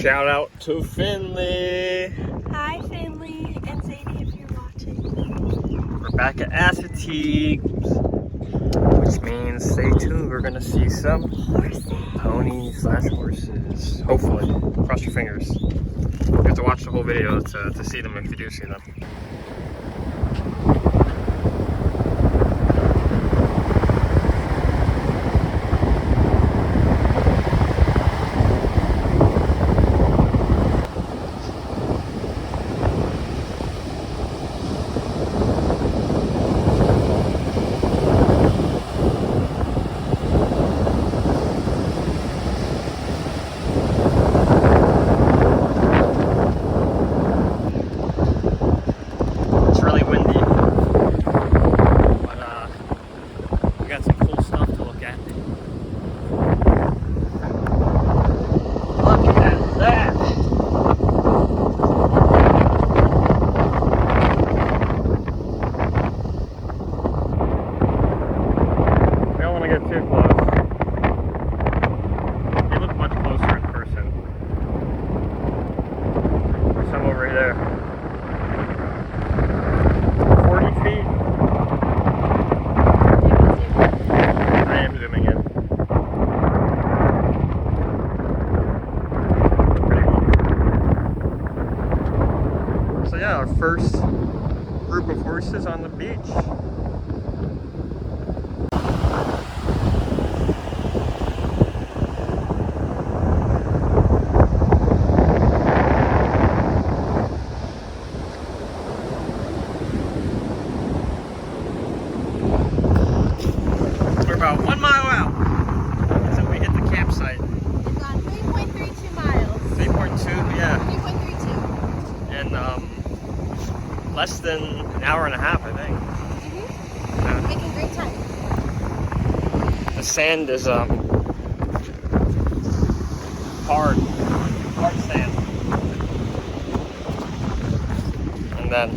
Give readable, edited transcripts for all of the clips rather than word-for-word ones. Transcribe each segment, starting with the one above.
Shout out to Finley. Hi Finley and Sadie if you're watching. We're back at Assateague, which means stay tuned. We're gonna see some ponies / horses. Hopefully, cross your fingers. You have to watch the whole video to see them if you do see them. Our first group of horses on the beach. We're about 1 mile out until we hit the campsite. We've gone 3.32 miles. 3.2, yeah. 3.32. And less than an hour and a half, I think. Yeah. Making great time. The sand is hard sand. And then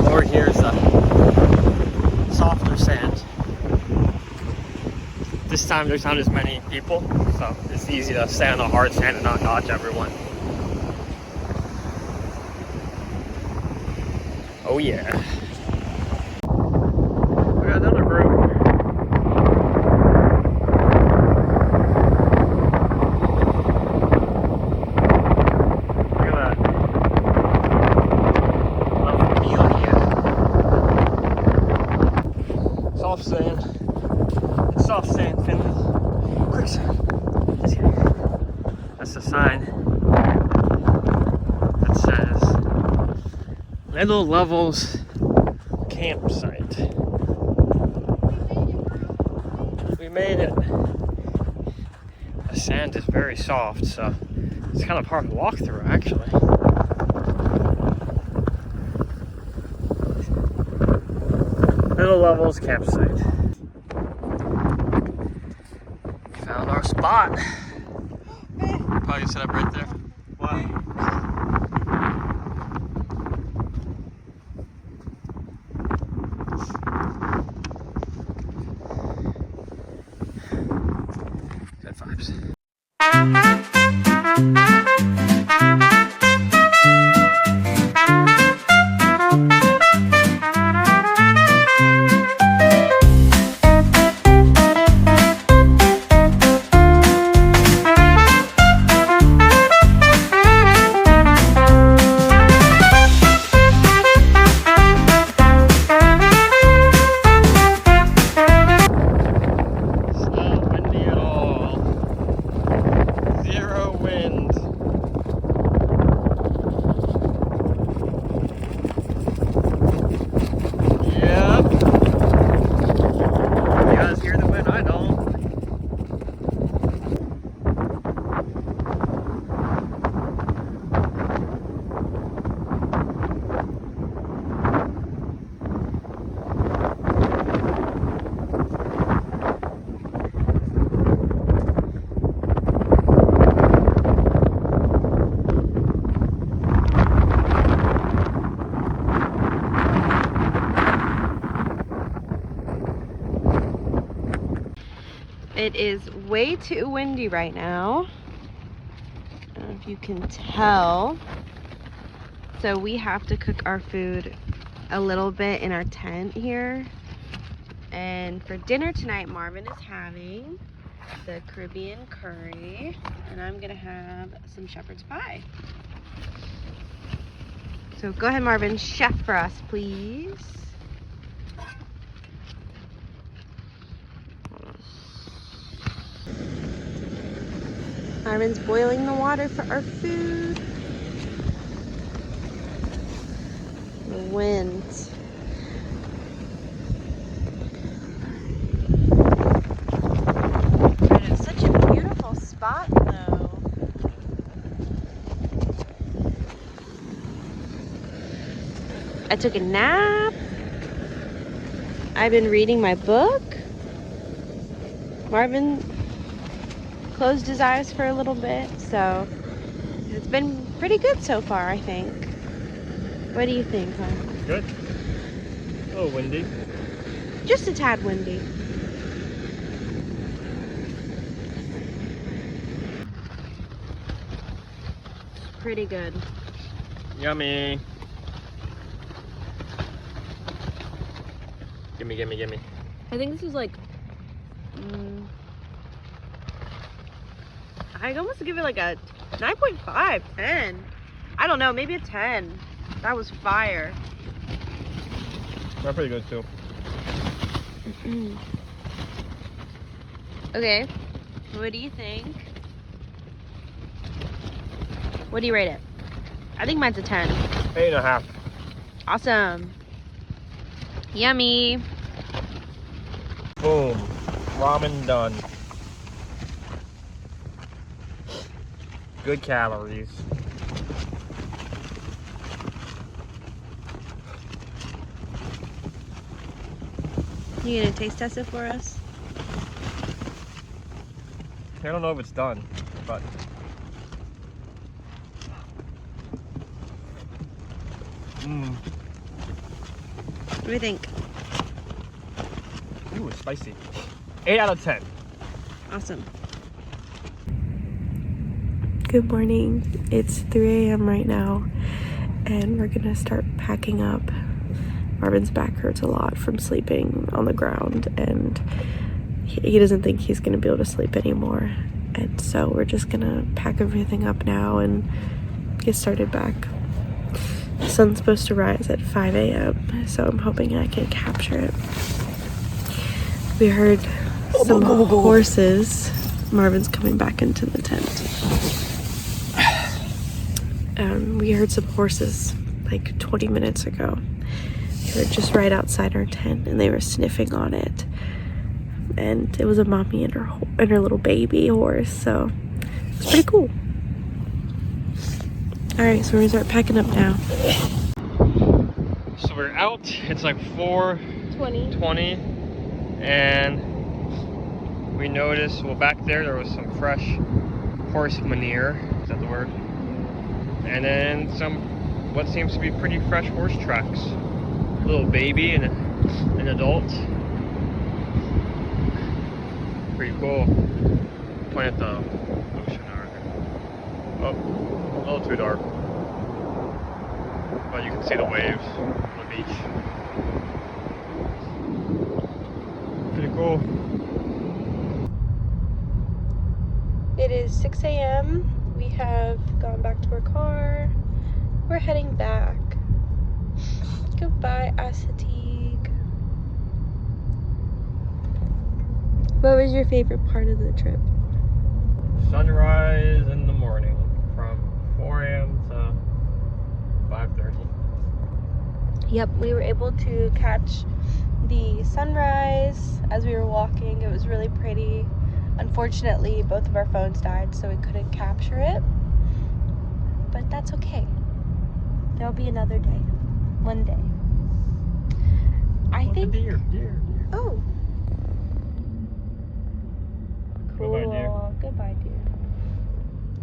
over here is softer sand. This time there's not as many people, so it's easy to stay on the hard sand and not dodge everyone. Oh yeah. We got another group. Look at that. Lovely meal here. Soft sand. It's soft sand, Finley. Quicksand. That's the sign that says Little Levels campsite. We made it. The sand is very soft, so it's kind of hard to walk through, actually. Little Levels campsite. Found our spot. Probably set up right there. Wow. Good vibes. It is way too windy right now. if you can tell. So we have to cook our food a little bit in our tent here. And for dinner tonight, Marvin is having the Caribbean curry, and I'm gonna have some shepherd's pie. So go ahead, Marvin, chef for us, please. Marvin's boiling the water for our food. The wind. It's such a beautiful spot, though. I took a nap. I've been reading my book. Marvin closed his eyes for a little bit, so it's been pretty good so far, I think. What do you think, huh? Good. A little windy. Just a tad windy. Pretty good. Yummy. Gimme, gimme, gimme. I think this is like, I'd almost give it like a 9.5, 10. I don't know, maybe a 10. That was fire. They're pretty good too. Okay, what do you think? What do you rate it? I think mine's a 10. 8.5. Awesome. Yummy. Boom. Ramen done. Good calories. You gonna taste test it for us? I don't know if it's done, but What do you think? Ooh, it's spicy. 8 out of 10. Awesome. Good morning. It's 3 a.m. right now, and we're gonna start packing up. Marvin's back hurts a lot from sleeping on the ground, and he doesn't think he's gonna be able to sleep anymore. And so we're just gonna pack everything up now and get started back. The sun's supposed to rise at 5 a.m., so I'm hoping I can capture it. We heard some horses. Marvin's coming back into the tent. We heard some horses like 20 minutes ago. They were just right outside our tent, and they were sniffing on it. And it was a mommy and her little baby horse, so it's pretty cool. All right, so we're gonna start packing up now. So we're out. It's like 4:20, and we noticed, well, back there was some fresh horse manure. Is that the word? And then some, what seems to be pretty fresh horse tracks. A little baby and an adult. Pretty cool. Point at the ocean. Oh, a little too dark. But you can see the waves on the beach. Pretty cool. It is 6 a.m. We have gone back to our car. We're heading back. Goodbye, Assateague. What was your favorite part of the trip? Sunrise in the morning from 4 a.m. to 5:30. Yep, we were able to catch the sunrise as we were walking. It was really pretty. Unfortunately, both of our phones died, so we couldn't capture it. But that's okay. There'll be another day. One day. I think... Deer. Oh. Cool. Goodbye, deer. Goodbye, dear.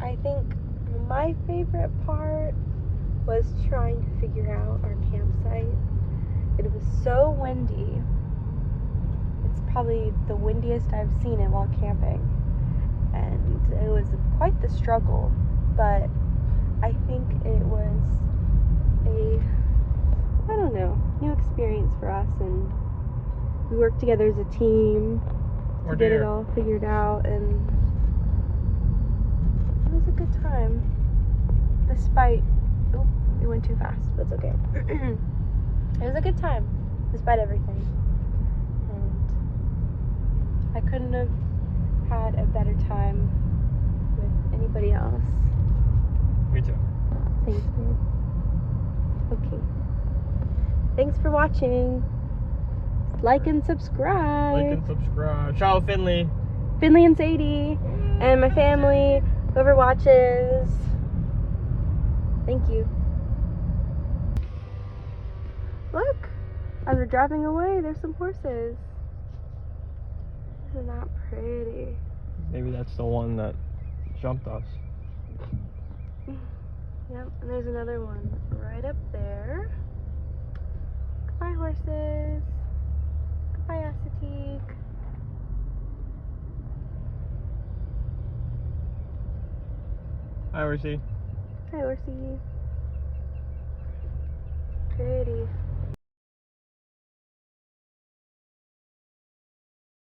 I think my favorite part was trying to figure out our campsite. It was so windy. It's probably the windiest I've seen it while camping. And it was quite the struggle. but I think it was I don't know, new experience for us, and we worked together as a team to get it all figured out, and it was a good time. Despite, oh, it went too fast, but it's okay. It was a good time, despite everything. And I couldn't have had a better time with anybody else. Me too. Thanks, babe. Okay. Thanks for watching. Like and subscribe. Like and subscribe. Ciao, Finley. Finley and Sadie and my family, whoever watches. Thank you. Look, as we're driving away, there's some horses. Isn't that pretty? Maybe that's the one that jumped us. Yep, and there's another one right up there. Goodbye, horses. Goodbye, Assateague. Hi, Horsey. Hi, horsey. Pretty.